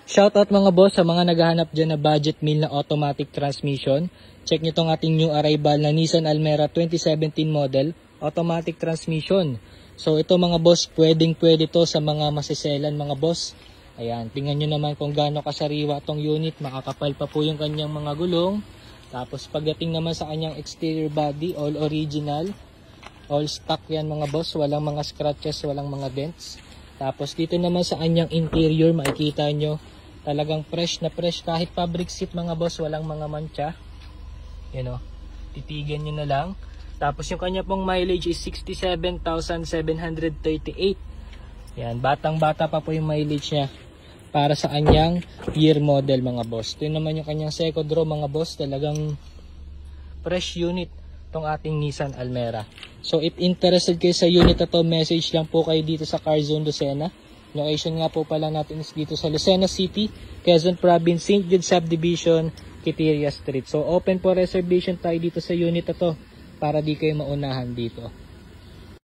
Shoutout mga boss sa mga naghahanap dyan na budget meal na automatic transmission. Check nyo tong ating new arrival na Nissan Almera 2017 model, automatic transmission. So ito mga boss, pwede to sa mga masiselan mga boss. Ayan, tingnan nyo naman kung gaano kasariwa tong unit, makakapal pa po yung kanyang mga gulong. Tapos pagdating naman sa kanyang exterior body, all original, all stock yan mga boss, walang mga scratches, walang mga dents. Tapos dito naman sa kanyang interior, makikita nyo, talagang fresh na fresh, kahit fabric seat mga boss, walang mga mancha. Yan o, titigan nyo na lang. Tapos yung kanya pong mileage is 67,738. Yan, batang bata pa po yung mileage niya para sa kanyang year model mga boss. Ito naman yung kanyang second row mga boss, talagang fresh unit tong ating Nissan Almera. So if interested kayo sa unit na to, message lang po kayo dito sa Carzon Lucena. Location nga po pala natin is dito sa Lucena City, Quezon Province, St. Jude Subdivision, Quiteria Street. So open po reservation tayo dito sa unit na to para di kayo maunahan dito.